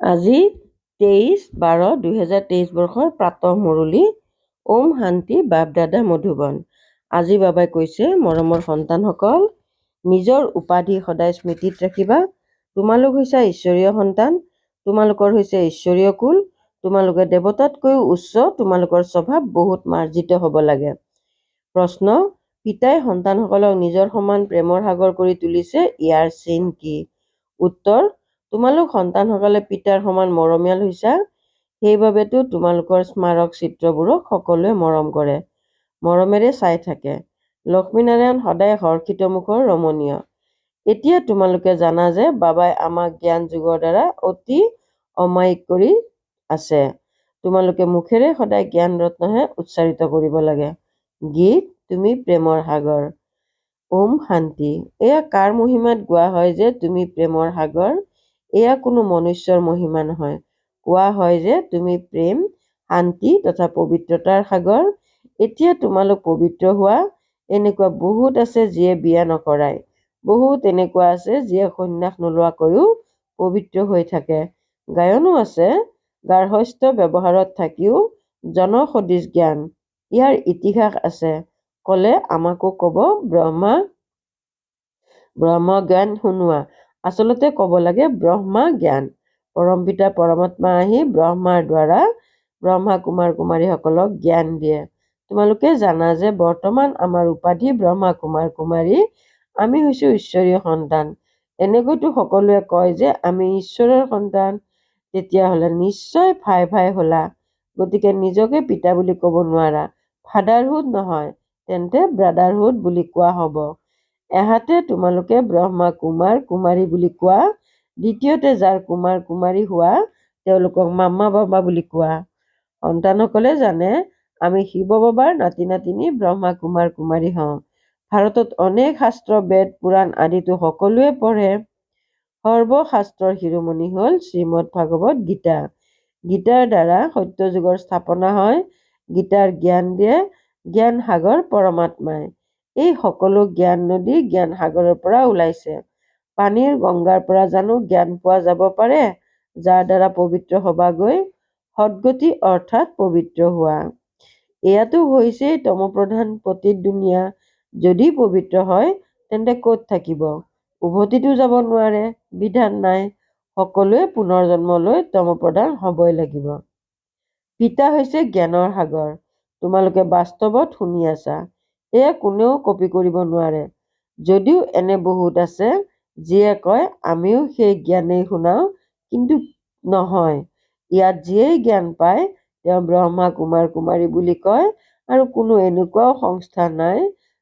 আজি 23/12/2023 বৰ্ষৰ প্ৰাতঃ মুৰলী। ওম শান্তি। বাপ দাদা মধুবন। আজি বাবাই কৈছে, মৰমৰ সন্তানসকল, নিজৰ উপাধি সদায় স্মৃতিত ৰাখিবা। তোমালোক হৈছে ঈশ্বৰীয় সন্তান, তোমালোকৰ হৈছে ঈশ্বৰীয় কুল, তোমালোকে দেৱতাতকৈও উচ্চ, তোমালোকৰ স্বভাৱ বহুত মাৰ্জিত হ'ব লাগে। প্ৰশ্ন: পিতাই সন্তানসকলক নিজৰ সমান প্ৰেমৰ সাগৰ কৰি তুলিছে, ইয়াৰ চিন কি? উত্তৰ: তোমালোক সন্তানসকলে পিতাৰ সমান মৰমীয়াল হৈছা, সেইবাবেতো তোমালোকৰ স্মাৰক চিত্ৰবোৰক সকলোৱে মৰম কৰে, মৰমেৰে চাই থাকে। লক্ষ্মীনাৰায়ণ সদায় হৰ্ষিত মুখৰ, ৰমণীয়। এতিয়া তোমালোকে জানা যে বাবাই আমাক জ্ঞান যোগৰ দ্বাৰা অতি অমায়িক কৰি আছে। তোমালোকে মুখেৰে সদায় জ্ঞান ৰত্নহে উচ্চাৰিত কৰিব লাগে। গীত: তুমি প্ৰেমৰ সাগৰ। ওম শান্তি। এয়া কাৰ মহিমাত গোৱা হয় যে তুমি প্ৰেমৰ সাগৰ? এয়া কোনো মনুষ্যৰ মহিমা নহয়। কোৱা হয় যে তুমি প্ৰেম, শান্তি তথা পবিত্ৰতাৰ সাগৰ। এতিয়া তোমালোক পবিত্ৰ হোৱা। এনেকুৱা বহুত আছে যিয়ে বিয়া নকৰায়, বহুত এনেকুৱা আছে যিয়ে সন্ন্যাস নোলোৱাকৈও পবিত্ৰ হৈ থাকে। গায়নো আছে, গাৰ্হস্থ্য ব্যৱহাৰত থাকিও জনসদৃশ জ্ঞান। ইয়াৰ ইতিহাস আছে, ক'লে আমাকো ক'ব ব্ৰহ্ম জ্ঞান শুনোৱা। আচলতে ক'ব লাগে ব্ৰহ্মা জ্ঞান। পৰমপিতা পৰমাত্মা আহি ব্ৰহ্মাৰ দ্বাৰা ব্ৰহ্মা কুমাৰ কুমাৰীসকলক জ্ঞান দিয়ে। তোমালোকে জানা যে বৰ্তমান আমাৰ উপাধি ব্ৰহ্মা কুমাৰ কুমাৰী। আমি হৈছোঁ ঈশ্বৰীয় সন্তান। এনেকৈতো সকলোৱে কয় যে আমি ঈশ্বৰৰ সন্তান। তেতিয়াহ'লে নিশ্চয় ভাই ভাই হ'লা। গতিকে নিজকে পিতা বুলি ক'ব নোৱাৰা। ফাদাৰহুড নহয়, তেন্তে ব্ৰাদাৰহুড বুলি কোৱা হ'ব। এহাতে তোমালোকে ব্ৰহ্মা কুমাৰ কুমাৰী বুলি কোৱা, দ্বিতীয়তে যাৰ কুমাৰ কুমাৰী হোৱা তেওঁলোকক মামা বাবা বুলি কোৱা। সন্তানসকলে জানে আমি শিৱ বাবাৰ নাতি নাতিনী ব্ৰহ্মা কুমাৰ কুমাৰী হওঁ। ভাৰতত অনেক শাস্ত্ৰ, বেদ, পুৰাণ আদিতো সকলোৱে পঢ়ে। সৰ্বশাস্ত্ৰৰ শিৰোমণি হ'ল শ্ৰীমদ ভাগৱত গীতা। গীতাৰ দ্বাৰা সত্য যুগৰ স্থাপনা হয়। গীতাৰ জ্ঞান দিয়ে জ্ঞান সাগৰ পৰমাত্মাই। এই সকলো জ্ঞান নদী জ্ঞান সাগৰৰ পৰা ওলাইছে। পানীৰ গংগাৰ পৰা জানো জ্ঞান পোৱা যাব পাৰে, যাৰ দ্বাৰা পবিত্ৰ হবাগৈ? সদ্গতি অৰ্থাৎ পবিত্ৰ হোৱা। এয়াতো হৈছেই তমপ্ৰধান পতিত দুনিয়া। যদি পবিত্ৰ হয় তেন্তে ক'ত থাকিব? উভতিতো যাব নোৱাৰে, বিধান নাই। সকলোৱে পুনৰ জন্ম লৈ তমপ্ৰধান হবই লাগিব। পিতা হৈছে জ্ঞানৰ সাগৰ। তোমালোকে বাস্তৱত শুনি আছা। এয়া কোনেও কপি কৰিব নোৱাৰে। যদিও এনে বহুত আছে যিয়ে কয় আমিও সেই জ্ঞানেই শুনাও, কিন্তু নহয়। ইয়াত যিয়েই জ্ঞান পায় তেওঁ ব্ৰহ্মা কুমাৰ কুমাৰী বুলি কয়, আৰু কোনো এনেকুৱাও সংস্থা নাই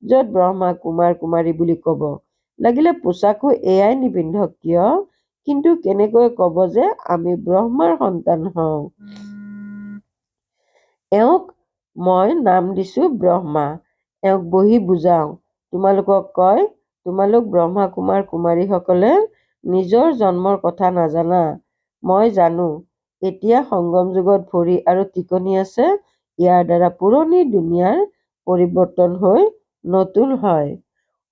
য'ত ব্ৰহ্মা কুমাৰ কুমাৰী বুলি ক'ব। লাগিলে পোছাকো এয়াই নিপিন্ধক কিয়, কিন্তু কেনেকৈ ক'ব যে আমি ব্ৰহ্মাৰ সন্তান হওঁ। এওঁক মই নাম দিছোঁ ব্ৰহ্মা। এওঁক বহি বুজাওঁ। তোমালোকক কয়, তোমালোক ব্ৰহ্মা কুমাৰ কুমাৰীসকলে নিজৰ জন্মৰ কথা নাজানা। মই জানো। এতিয়া সংগম যুগত ভৰি আৰু টিকনি আছে। ইয়াৰ দ্বাৰা পুৰণি দুনিয়াৰ পৰিৱৰ্তন হৈ নতুন হয়।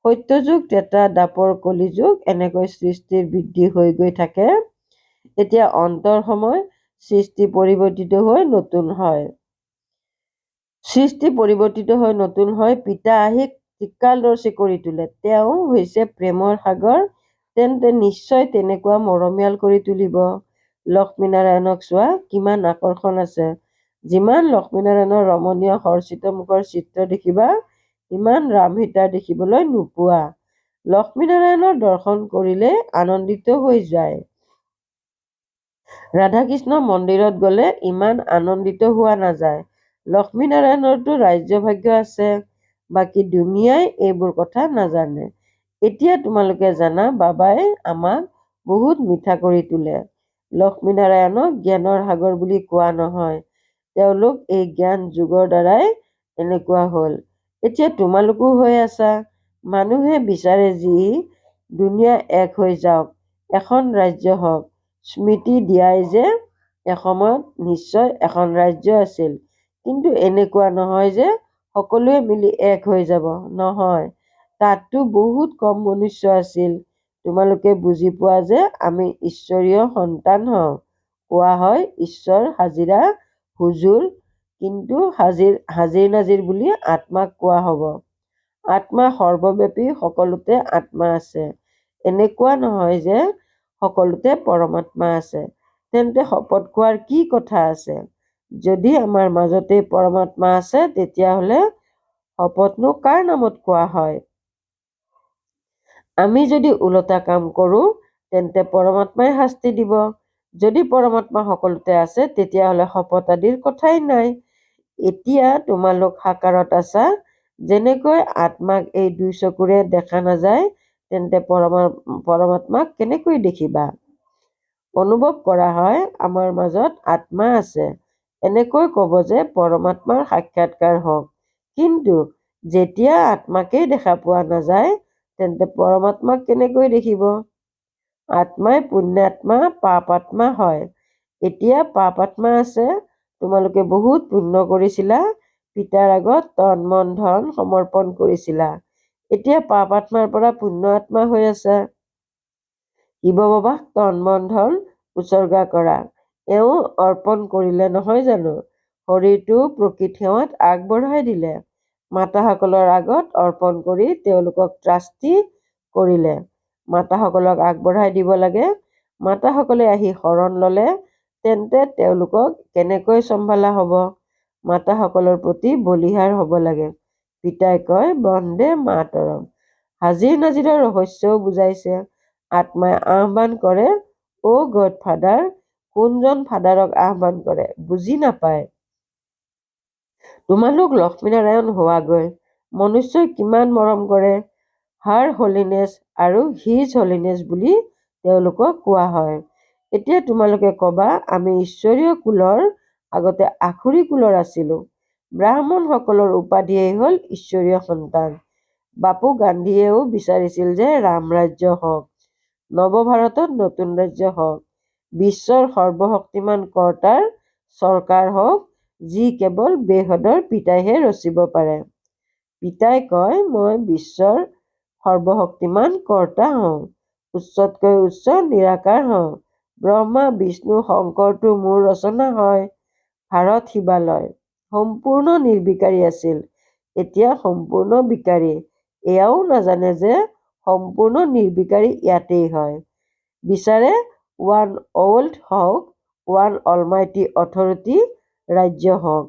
সত্যযুগ, ত্ৰেতা, দ্বাপৰ, কলিযুগ এনেকৈ সৃষ্টিৰ বৃদ্ধি হৈ গৈ থাকে। এতিয়া অন্তৰ সময়, সৃষ্টি পৰিৱৰ্তিত হৈ নতুন হয়। সৃষ্টি পৰিৱৰ্তিত হৈ নতুন হয়। পিতা আহি ত্ৰিকালদৰ্শী কৰি তোলে। তেওঁ হৈছে প্ৰেমৰ সাগৰ। তেন্তে নিশ্চয় তেনেকুৱা মৰমীয়াল কৰি তুলিব। লক্ষ্মীনাৰায়ণক চোৱা, কিমান আকৰ্ষণ আছে। যিমান লক্ষ্মীনাৰায়ণৰ ৰমণীয় হৰ্ষিত মুখৰ চিত্ৰ দেখিবা, সিমান ৰাম সীতাৰ দেখিবলৈ নোপোৱা। লক্ষ্মীনাৰায়ণৰ দৰ্শন কৰিলে আনন্দিত হৈ যায়। ৰাধাকৃষ্ণ মন্দিৰত গ'লে ইমান আনন্দিত হোৱা নাযায়। লক্ষ্মীনাৰায়ণৰতো ৰাজ্যভাগ্য আছে, বাকী দুনিয়াই এইবোৰ কথা নাজানে। এতিয়া তোমালোকে জানা বাবাই আমাক বহুত মিঠা কৰি তোলে। লক্ষ্মীনাৰায়ণক জ্ঞানৰ সাগৰ বুলি কোৱা নহয়। তেওঁলোক এই জ্ঞান যোগৰ দ্বাৰাই এনেকুৱা হ'ল। এতিয়া তোমালোকো হৈ আছা। মানুহে বিচাৰে যি দুনিয়া এক হৈ যাওক, এখন ৰাজ্য হওক। স্মৃতি দিয়াই যে এসময়ত নিশ্চয় এখন ৰাজ্য আছিল, কিন্তু এনেকুৱা নহয় যে সকলোৱে মিলি এক হৈ যাব। নহয়, তাততো বহুত কম মনুষ্য আছিল। তোমালোকে বুজি পোৱা যে আমি ঈশ্বৰীয় সন্তান হওঁ। কোৱা হয় ঈশ্বৰ হাজিৰা হুজুৰ, কিন্তু হাজিৰ নাজিৰ বুলি আত্মাক কোৱা হ'ব। আত্মা সৰ্বব্যাপী, সকলোতে আত্মা আছে। এনেকুৱা নহয় যে সকলোতে পৰমাত্মা আছে। তেন্তে শপত খোৱাৰ কি কথা আছে? যদি আমাৰ মাজতে পৰমাত্মা আছে, তেতিয়াহ'লে শপতনো কাৰ নামত খোৱা হয়? আমি যদি ওলোটা কাম কৰোঁ, তেন্তে পৰমাত্মাই শাস্তি দিব। যদি পৰমাত্মা সকলোতে আছে, তেতিয়াহ'লে শপত আদিৰ কথাই নাই। এতিয়া তোমালোক সাকাৰত আছা। যেনেকৈ আত্মাক এই 2 চকুৰে দেখা নাযায়, তেন্তে পৰমাত্মাক কেনেকৈ দেখিবা? অনুভৱ কৰা হয় আমাৰ মাজত আত্মা আছে। এনেকৈ ক'ব যে পৰমাত্মাৰ সাক্ষাৎকাৰ হওক। কিন্তু যেতিয়া আত্মাকেই দেখা পোৱা নাযায়, তেন্তে পৰমাত্মাক কেনেকৈ দেখিব? আত্মাই পুণ্যাত্মা পাপাত্মা হয়। এতিয়া পাপাত্মা আছে। তোমালোকে বহুত পুণ্য কৰিছিলা, পিতাৰ আগত তন মন ধন সমৰ্পণ কৰিছিলা। এতিয়া পাপাত্মাৰ পৰা পুণ্য আত্মা হৈ আছা। শিৱ বাবাক তন মন ধন উচৰ্গা কৰা। এওঁ অৰ্পণ কৰিলে নহয় জানো? শৰীৰটো প্ৰকৃত সেৱাত আগবঢ়াই দিলে। মাতাসকলৰ আগত অৰ্পণ কৰি তেওঁলোকক ত্ৰাস্তি কৰিলে। মাতাসকলক আগবঢ়াই দিব লাগে। মাতাসকলে আহি শৰণ ল'লে, তেন্তে তেওঁলোকক কেনেকৈ চম্ভালা হ'ব? মাতাসকলৰ প্ৰতি বলিহাৰ হ'ব লাগে। পিতাই কয় বন্দে মাতৰম। হাজিৰ নাজিৰৰ ৰহস্যও বুজাইছে। আত্মাই আহ্বান কৰে, অ' গড ফাদাৰ। কোনজন ফাদাৰক আহ্বান কৰে? বুজি নাপায়। তোমালোক লক্ষ্মীনাৰায়ণ হোৱাগৈ। মনুষ্যই কিমান মৰম কৰে। হাৰ হলিনেছ আৰু হিজ হলিনেছ বুলি তেওঁলোকক কোৱা হয়। এতিয়া তোমালোকে ক'বা আমি ঈশ্বৰীয় কুলৰ আগতে আসুৰী কুলৰ আছিলোঁ। ব্ৰাহ্মণসকলৰ উপাধিয়েই হ'ল ঈশ্বৰীয় সন্তান। বাপু গান্ধীয়েও বিচাৰিছিল যে ৰাম ৰাজ্য হওক, নৱভাৰতত নতুন ৰাজ্য হওক, বিশ্বৰ সৰ্বশক্তিমান কৰ্তাৰ চৰকাৰ হওক, যি কেৱল বেহদৰ পিতাইহে ৰচিব পাৰে। পিতাই কয় মই বিশ্বৰ সৰ্বশক্তিমান কৰ্তা হওঁ, উচ্চতকৈ উচ্চ নিৰাকাৰ হওঁ। ব্ৰহ্মা বিষ্ণু শংকৰটো মোৰ ৰচনা হয়। ভাৰত শিৱালয় সম্পূৰ্ণ নিৰ্বিকাৰী আছিল, এতিয়া সম্পূৰ্ণ বিকাৰী। এয়াও নাজানে যে সম্পূৰ্ণ নিৰ্বিকাৰী ইয়াতেই হয়। বিচাৰে ওৱান ৱৰ্ল্ড হওক, ওৱান অলমাইটি অথৰিটি ৰাজ্য হওক।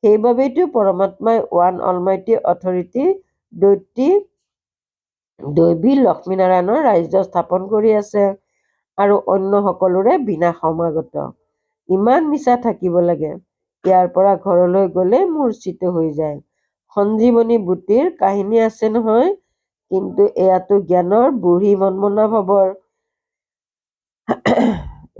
সেইবাবেইতো পৰমাত্মাই ওৱান অলমাইটি অথৰিটি দৈৱী লক্ষ্মীনাৰায়ণৰ ৰাজ্য স্থাপন কৰি আছে আৰু অন্য সকলোৰে বিনাশ সমাগত। ইমান মিছা থাকিব লাগে। ইয়াৰ পৰা ঘৰলৈ গ'লে মূৰ্ছিত হৈ যায়। সঞ্জীৱনী বুটিৰ কাহিনী আছে নহয়, কিন্তু এয়াতো জ্ঞানৰ বুঢ়ী মনমনা ভবৰ।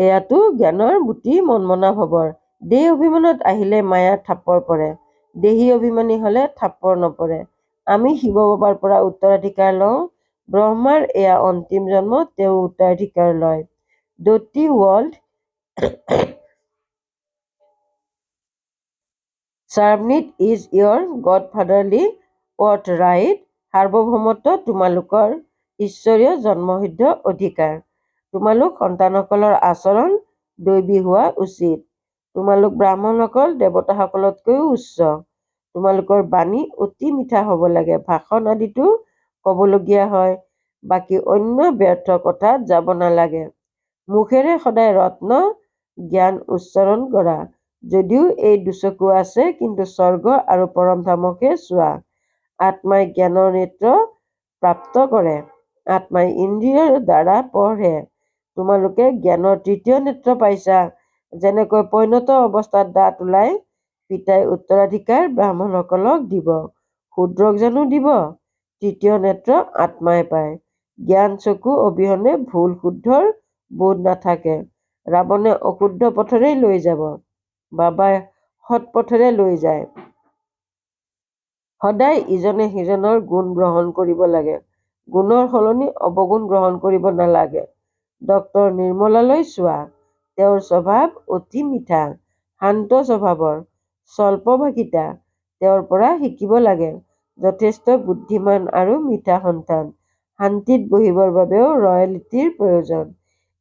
এয়াতো জ্ঞানৰ বুটি মনমনা ভবৰ। দেহ অভিমানত আহিলে মায়াৰ থাপৰ পৰে, দেহী অভিমানী হ'লে থাপৰ নপৰে। আমি শিৱ বাবাৰ পৰা উত্তৰাধিকাৰ লওঁ। ব্ৰহ্মাৰ এয়া অন্তিম জন্ম, তেওঁ উত্তৰাধিকাৰ লয়। The world sovereignty is your godfatherly worth right. সাৰ্বভৌমত্ব তোমালোকৰ ঈশ্বৰীয় জন্মসিদ্ধ অধিকাৰ। তোমালোক সন্তানসকলৰ আচৰণ দৈৱী হোৱা উচিত। তোমালোক ব্ৰাহ্মণসকল দেৱতাসকলতকৈও উচ্চ। তোমালোকৰ বাণী অতি মিঠা হ'ব লাগে। ভাষণ আদিতো ক'বলগীয়া হয়, বাকী অন্য ব্যৰ্থ কথাত যাব নালাগে। মুখেৰে সদায় ৰত্ন জ্ঞান উচ্চাৰণ কৰা। যদিও এই দুচকু আছে, কিন্তু স্বৰ্গ আৰু পৰমধামকে চোৱা। আত্মাই জ্ঞানৰ নেত্ৰ প্ৰাপ্ত কৰে। আত্মাই ইন্দ্ৰিয়ৰ দ্বাৰা পঢ়ে। তোমালোকে জ্ঞানৰ তৃতীয় নেত্ৰ পাইছা। যেনেকৈ পৈণত অৱস্থাত দাঁত ওলায়, পিতাই উত্তৰাধিকাৰ ব্ৰাহ্মণসকলক দিব, শূদ্ৰক জানো দিব? তৃতীয় নেত্ৰ আত্মাই পায়। জ্ঞান চকু অবিহনে ভুল শুদ্ধৰ বোধ নাথাকে। ৰাৱণে অশুদ্ধ পথেৰেই লৈ যাব, বাবাই সৎ পথেৰে লৈ যায়। সদায় ইজনে সিজনৰ গুণ গ্ৰহণ কৰিব লাগে। গুণৰ সলনি অৱগুণ গ্ৰহণ কৰিব নালাগে। ডক্টৰ নিৰ্মলালৈ চোৱা। তেওঁৰ স্বভাৱ অতি মিঠা, শান্ত স্বভাৱৰ, স্বল্পভাষিতা। তেওঁৰ পৰা শিকিব লাগে। যথেষ্ট বুদ্ধিমান আৰু মিঠা সন্তান। শান্তিত বহিবৰ বাবেও ৰয়েলিটিৰ প্ৰয়োজন।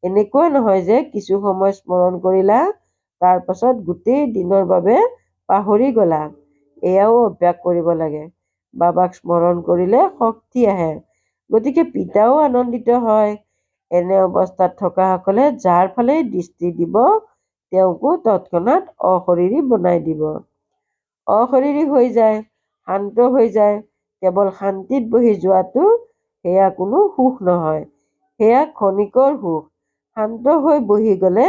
এনেকুৱা নহয় যে কিছু সময় স্মৰণ কৰিলা, তাৰ পাছত গোটেই দিনৰ বাবে পাহৰি গলা। এয়াও অভ্যাস কৰিব লাগে। বাবাক স্মৰণ কৰিলে শক্তি আহে, গতিকে পিতাও আনন্দিত হয়। এনে অৱস্থাত থকাসকলে যাৰ ফালে দৃষ্টি দিব তেওঁকো তৎক্ষণাত অশৰীৰী বনাই দিব। অশৰীৰী হৈ যায়, শান্ত হৈ যায়। কেৱল শান্তিত বহি যোৱাটো সেয়া কোনো সুখ নহয়, সেয়া ক্ষণিকৰ সুখ। শান্ত হৈ বহি গ'লে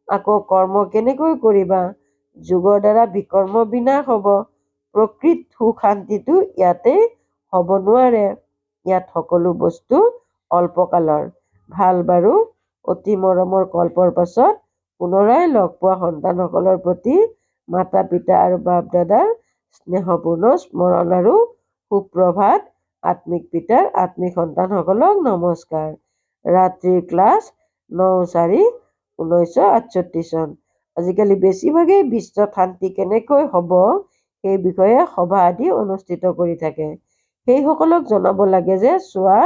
আকৌ কৰ্ম কেনেকৈ কৰিবা? যোগৰ দ্বাৰা বিকৰ্ম বিনাশ হ'ব। প্ৰকৃত সুখ শান্তিটো ইয়াতে হ'ব নোৱাৰে। ইয়াত সকলো বস্তু অল্পকালৰ। ভাল বাৰু, অতি মৰমৰ কল্পৰ পাছত পুনৰাই লগ পোৱা সন্তানসকলৰ প্ৰতি মাতা পিতা আৰু বাপ দাদাৰ স্নেহপূৰ্ণ স্মৰণ আৰু সুপ্ৰভাত। আত্মিক পিতাৰ আত্মিক সন্তানসকলক নমস্কাৰ। ৰাত্ৰিৰ ক্লাছ 9/4/1968 চন। আজিকালি বেছিভাগেই বিশ্বত শান্তি কেনেকৈ হ'ব সেই বিষয়ে সভা আদি অনুষ্ঠিত কৰি থাকে। সেইসকলক জনাব লাগে যে চোৱা,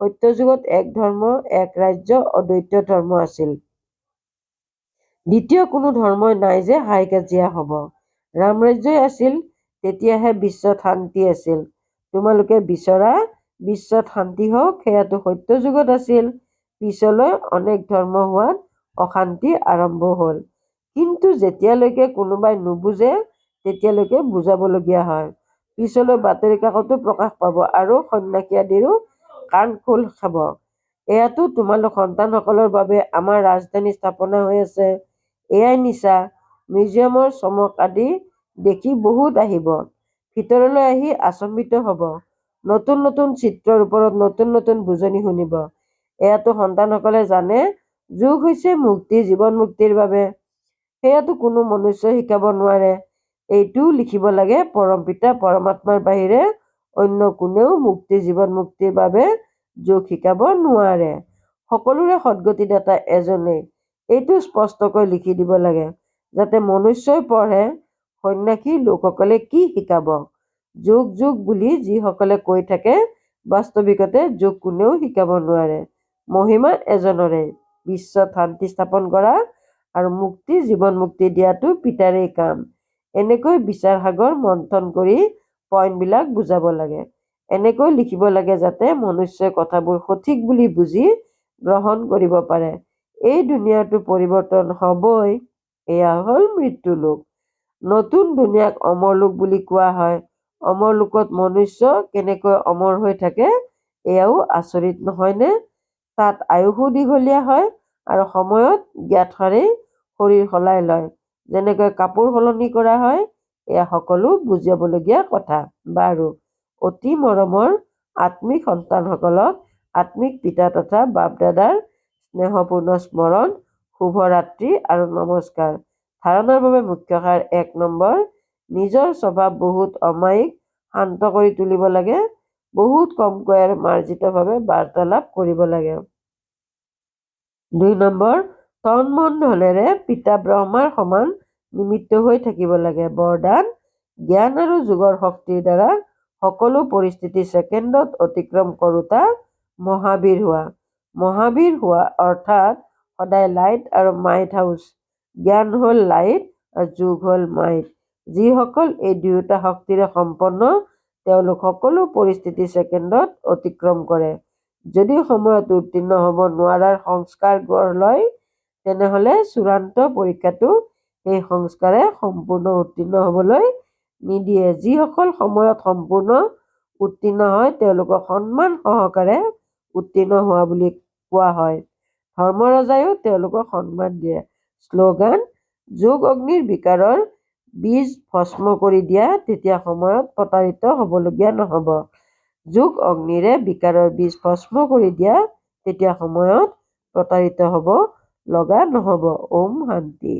সত্যযুগত এক ধৰ্ম, এক ৰাজ্য, অদ্বৈত ধৰ্ম আছিল। দ্বিতীয় কোনো ধৰ্মই নাই যে হাই কাজিয়া হ'ব। ৰামৰাজ্যই আছিল, তেতিয়াহে বিশ্বত শান্তি আছিল। তোমালোকে বিচৰা বিশ্বত শান্তি হওক, সেয়াতো সত্যযুগত আছিল। পিছলৈ অনেক ধৰ্ম হোৱাত অশান্তি আৰম্ভ হ'ল। কিন্তু যেতিয়ালৈকে কোনোবাই নুবুজে তেতিয়ালৈকে বুজাবলগীয়া হয়। পিছলৈ বাতৰি কাকতো প্ৰকাশ পাব আৰু সন্ন্যাসী আদিৰো কাণ খোল খাব। এয়াতো তোমালোক সন্তানসকলৰ বাবে আমাৰ ৰাজধানী স্থাপনা হৈ আছে। এয়াই নিচা। মিউজিয়ামৰ চমক আদি দেখি বহুত আহিব। ভিতৰলৈ আহি আচম্বিত হ'ব। নতুন নতুন চিত্ৰৰ ওপৰত নতুন নতুন বুজনি শুনিব। এয়াতো সন্তানসকলে জানে যুগ হৈছে মুক্তি, জীৱন মুক্তিৰ বাবে। সেয়াতো কোনো মনুষ্যই শিকাব নোৱাৰে। এইটোও লিখিব লাগে, পৰম পিতা পৰমাত্মাৰ বাহিৰে অন্য কোনেও মুক্তি, জীৱন মুক্তিৰ বাবে যোগ শিকাব নোৱাৰে। সকলোৰে সদ্গতিদাতা এজনেই। এইটো স্পষ্টকৈ লিখি দিব লাগে, যাতে মনুষ্যই পঢ়ে সন্ন্যাসী লোকসকলে কি শিকাব। যোগ যোগ বুলি যিসকলে কৈ থাকে, বাস্তৱিকতে যোগ কোনেও শিকাব নোৱাৰে। মহিমা এজনৰে, বিশ্বত শান্তি স্থাপন কৰা আৰু মুক্তি, জীৱন মুক্তি দিয়াটো পিতাৰেই কাম। এনেকৈ বিচাৰ সাগৰ মন্থন কৰি পইণ্টবিলাক বুজাব লাগে। এনেকৈ লিখিব লাগে যাতে মনুষ্যই কথাবোৰ সঠিক বুলি বুজি গ্ৰহণ কৰিব পাৰে। এই দুনিয়াটো পৰিৱৰ্তন হ'বই। এয়া হ'ল মৃত্যু লোক। নতুন দুনিয়াক অমৰ লোক বুলি কোৱা হয়। অমৰ লোকত মনুষ্য কেনেকৈ অমৰ হৈ থাকে, এয়াও আচৰিত নহয়নে? তাত আয়ুসো দীঘলীয়া হয় আৰু সময়ত জ্ঞাতসাৰেই শৰীৰ সলাই লয়। যেনেকৈ কাপোৰ সলনি কৰা হয়, এয়া সকলো বুজিবলগীয়া কথা। বাৰু, অতি মৰমৰ আত্মিক সন্তানসকলক আত্মিক পিতা তথা বাপ দাদাৰ স্নেহপূৰ্ণ স্মৰণ, শুভৰাত্ৰি আৰু নমস্কাৰ। ধাৰণাৰ বাবে মুখ্য সাৰ ১ নম্বৰ, নিজৰ স্বভাৱ বহুত অমায়িক, শান্ত কৰি তুলিব লাগে। বহুত কমকৈ আৰু মাৰ্জিতভাৱে বাৰ্তালাপ কৰিব লাগে। ২ নম্বৰ, তন মন ধনেৰে পিতা ব্ৰহ্মাৰ সমান নিমিত্ত হৈ থাকিব লাগে। বৰদান, জ্ঞান আৰু যোগৰ শক্তিৰ দ্বাৰা সকলো পৰিস্থিতি ছেকেণ্ডত অতিক্ৰম কৰোঁতা মহাবীৰ হোৱা। মহাবীৰ হোৱা অৰ্থাৎ সদায় লাইট আৰু মাইট হাউচ। জ্ঞান হ'ল লাইট আৰু যোগ হ'ল মাইট। যিসকল এই দুয়োটা শক্তিৰে সম্পন্ন, তেওঁলোক সকলো পৰিস্থিতি ছেকেণ্ডত অতিক্ৰম কৰে। যদি সময়ত উত্তীৰ্ণ হ'ব নোৱাৰাৰ সংস্কাৰ গঢ় লয়, তেনেহ'লে চূড়ান্ত পৰীক্ষাটো সেই সংস্কাৰে সম্পূৰ্ণ উত্তীৰ্ণ হ'বলৈ নিদিয়ে। যিসকল সময়ত সম্পূৰ্ণ উত্তীৰ্ণ হয়, তেওঁলোকক সন্মান সহকাৰে উত্তীৰ্ণ হোৱা বুলি কোৱা হয়। ধৰ্মৰজাইও তেওঁলোকক সন্মান দিয়ে। শ্লোগান, যোগ অগ্নিৰ বিকাৰৰ বীজ ভস্ম কৰি দিয়া, তেতিয়া সময়ত প্ৰতাৰিত হ'বলগীয়া নহ'ব। যোগ অগ্নিৰে বিকাৰৰ বীজ ভস্ম কৰি দিয়া, তেতিয়া সময়ত প্ৰতাৰিত হ'ব লগা নহ'ব। ওম শান্তি।